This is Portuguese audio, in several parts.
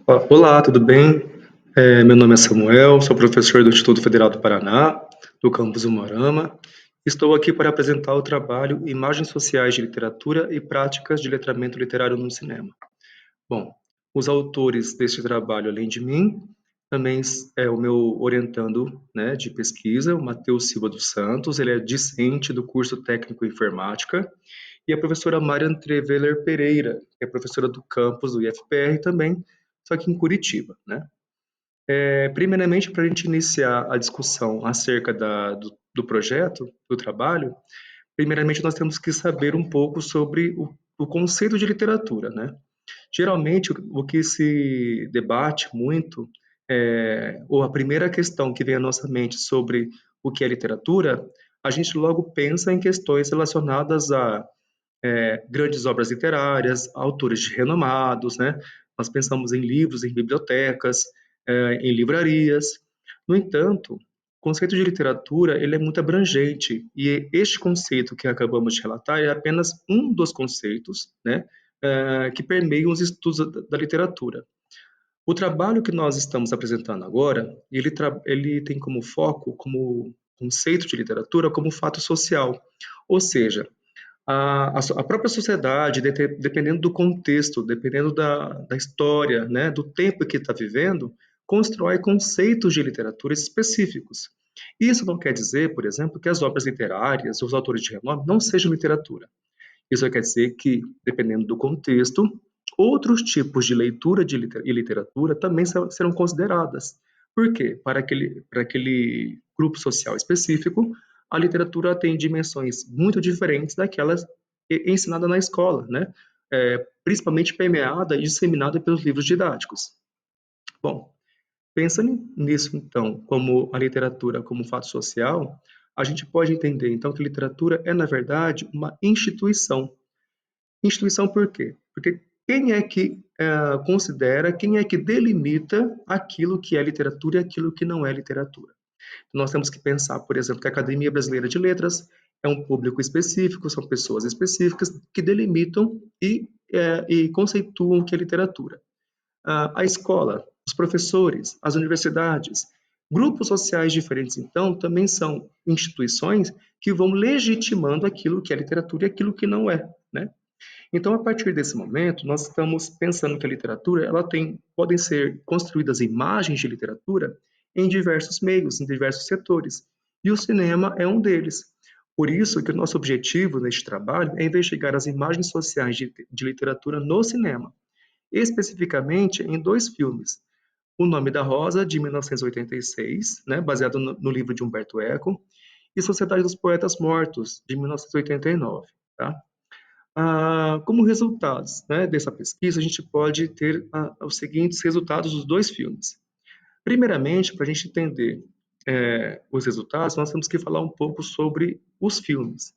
Olá, tudo bem? Meu nome é Samuel, sou professor do Instituto Federal do Paraná, do campus Umuarama. Estou aqui para apresentar o trabalho Imagens Sociais de Literatura e Práticas de Letramento Literário no Cinema. Bom, os autores deste trabalho, além de mim, também é o meu orientando, né, de pesquisa, o Matheus Silva dos Santos, ele é discente do curso técnico em informática, e a professora Marian Treveler Pereira, que é professora do campus do IFPR também, só que em Curitiba, né? Primeiramente, para a gente iniciar a discussão acerca do projeto, do trabalho, primeiramente nós temos que saber um pouco sobre o conceito de literatura, né? Geralmente, o que se debate muito, ou a primeira questão que vem à nossa mente sobre o que é literatura, a gente logo pensa em questões relacionadas a grandes obras literárias, autores renomados, né? Nós pensamos em livros, em bibliotecas, em livrarias. No entanto, o conceito de literatura ele é muito abrangente e este conceito que acabamos de relatar é apenas um dos conceitos, né, que permeiam os estudos da literatura. O trabalho que nós estamos apresentando agora, ele tem como foco, como conceito de literatura, como fato social, ou seja, a própria sociedade, dependendo do contexto, dependendo da história, né, do tempo que está vivendo, constrói conceitos de literatura específicos. Isso não quer dizer, por exemplo, que as obras literárias, os autores de renome, não sejam literatura. Isso quer dizer que, dependendo do contexto, outros tipos de leitura e literatura também serão consideradas. Por quê? Para aquele grupo social específico, a literatura tem dimensões muito diferentes daquelas ensinadas na escola, né? Principalmente permeada e disseminada pelos livros didáticos. Bom, pensando nisso, então, como a literatura como fato social, a gente pode entender, então, que a literatura é, na verdade, uma instituição. Instituição por quê? Porque quem é que considera, quem é que delimita aquilo que é literatura e aquilo que não é literatura? Nós temos que pensar, por exemplo, que a Academia Brasileira de Letras é um público específico, são pessoas específicas que delimitam e conceituam o que é literatura. A escola, os professores, as universidades, grupos sociais diferentes, então, também são instituições que vão legitimando aquilo que é literatura e aquilo que não é, né? Então, a partir desse momento, nós estamos pensando que a literatura, podem ser construídas imagens de literatura em diversos meios, em diversos setores, e o cinema é um deles. Por isso que o nosso objetivo neste trabalho é investigar as imagens sociais de literatura no cinema, especificamente em dois filmes. O Nome da Rosa, de 1986, né, baseado no livro de Humberto Eco, e Sociedade dos Poetas Mortos, de 1989. Tá? Como resultados, né, dessa pesquisa, a gente pode ter os seguintes resultados dos dois filmes. Primeiramente, para a gente entender os resultados, nós temos que falar um pouco sobre os filmes.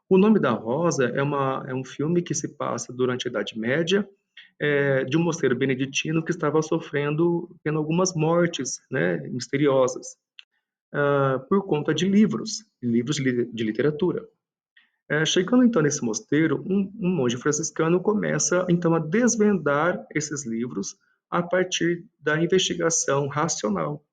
O Nome da Rosa é um filme que se passa durante a Idade Média, de um mosteiro beneditino que estava tendo algumas mortes, né, misteriosas, por conta de livros de literatura. Chegando então nesse mosteiro, um monge franciscano começa então a desvendar esses livros a partir da investigação racional.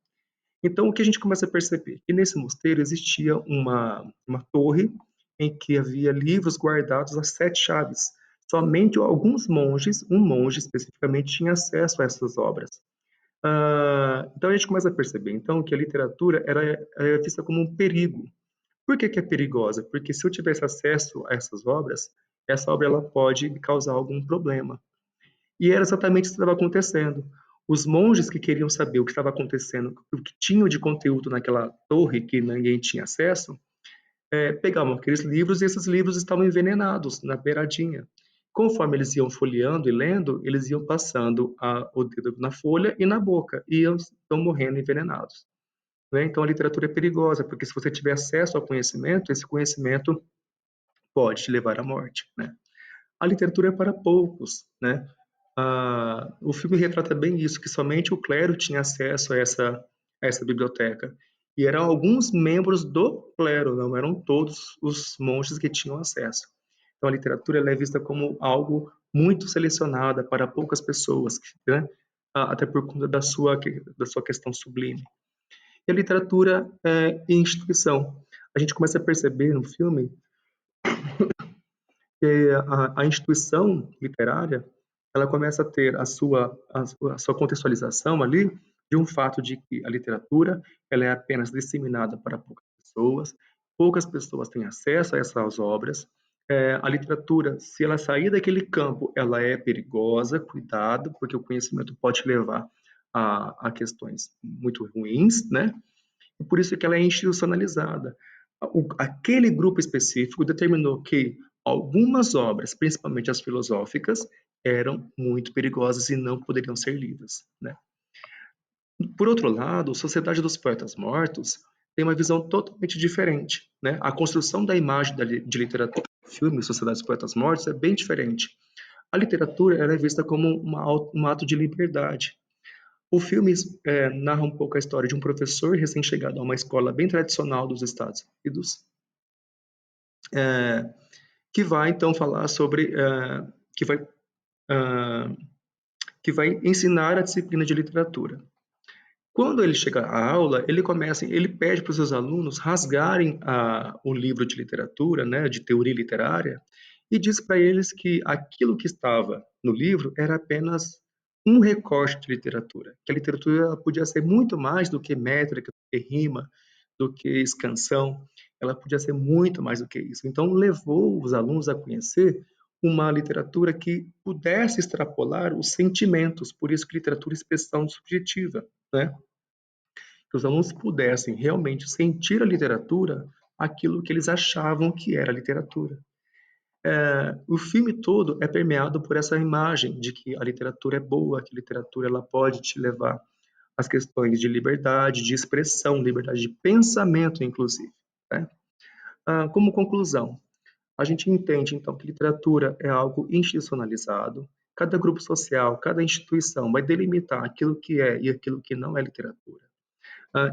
Então, o que a gente começa a perceber? Que nesse mosteiro existia uma torre em que havia livros guardados às sete chaves. Somente alguns monges, um monge especificamente, tinha acesso a essas obras. Então, a gente começa a perceber então que a literatura era vista como um perigo. Por que que é perigosa? Porque se eu tivesse acesso a essas obras, essa obra ela pode causar algum problema. E era exatamente isso que estava acontecendo. Os monges que queriam saber o que estava acontecendo, o que tinham de conteúdo naquela torre que ninguém tinha acesso, pegavam aqueles livros e esses livros estavam envenenados na beiradinha. Conforme eles iam folheando e lendo, eles iam passando o dedo na folha e na boca, e iam morrendo envenenados. Né? Então, a literatura é perigosa, porque se você tiver acesso ao conhecimento, esse conhecimento pode te levar à morte. Né? A literatura é para poucos. Né? O filme retrata bem isso, que somente o clero tinha acesso a essa biblioteca. E eram alguns membros do clero, não eram todos os monges que tinham acesso. Então, a literatura ela é vista como algo muito selecionada para poucas pessoas, né? até por conta da sua questão sublime. E a literatura e instituição. A gente começa a perceber no filme que a instituição literária ela começa a ter a sua contextualização ali de um fato de que a literatura ela é apenas disseminada para poucas pessoas têm acesso a essas obras. A literatura, se ela sair daquele campo, ela é perigosa, cuidado, porque o conhecimento pode levar a questões muito ruins, né? E por isso que ela é institucionalizada. Aquele grupo específico determinou que algumas obras, principalmente as filosóficas, eram muito perigosas e não poderiam ser lidas, né? Por outro lado, Sociedade dos Poetas Mortos tem uma visão totalmente diferente, né? A construção da imagem de literatura, filme Sociedade dos Poetas Mortos é bem diferente. A literatura ela é vista como um ato de liberdade. O filme narra um pouco a história de um professor recém-chegado a uma escola bem tradicional dos Estados Unidos, é, que vai então falar sobre que vai uh, que vai ensinar a disciplina de literatura. Quando ele chega à aula, ele pede para os seus alunos rasgarem o livro de literatura, né, de teoria literária, e diz para eles que aquilo que estava no livro era apenas um recorte de literatura, que a literatura podia ser muito mais do que métrica, do que rima, do que escansão, ela podia ser muito mais do que isso. Então, levou os alunos a conhecer uma literatura que pudesse extrapolar os sentimentos, por isso que literatura é expressão subjetiva, né? Que os alunos pudessem realmente sentir a literatura aquilo que eles achavam que era literatura. O filme todo é permeado por essa imagem de que a literatura é boa, que a literatura ela pode te levar às questões de liberdade, de expressão, liberdade de pensamento, inclusive. Né? Como conclusão, a gente entende então que literatura é algo institucionalizado. Cada grupo social, cada instituição vai delimitar aquilo que é e aquilo que não é literatura.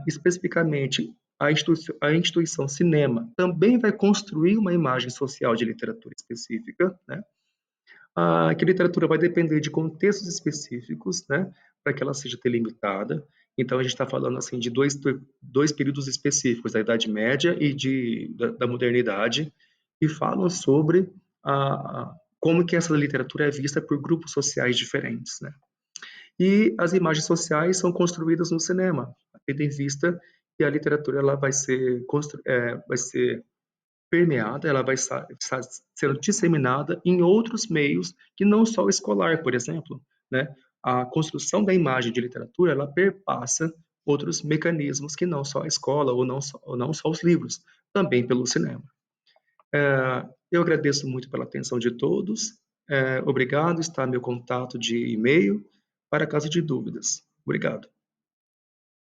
Especificamente, a instituição cinema também vai construir uma imagem social de literatura específica, né? Que a literatura vai depender de contextos específicos, né? Para que ela seja delimitada. Então, a gente está falando assim de dois períodos específicos, da Idade Média e da Modernidade, que falam sobre como que essa literatura é vista por grupos sociais diferentes, né? E as imagens sociais são construídas no cinema, tendo em vista que a literatura ela vai ser permeada, ela vai estar sendo disseminada em outros meios que não só o escolar, por exemplo, né? A construção da imagem de literatura, ela perpassa outros mecanismos que não só a escola ou não só os livros, também pelo cinema. Eu agradeço muito pela atenção de todos. Obrigado, está meu contato de e-mail para caso de dúvidas. Obrigado.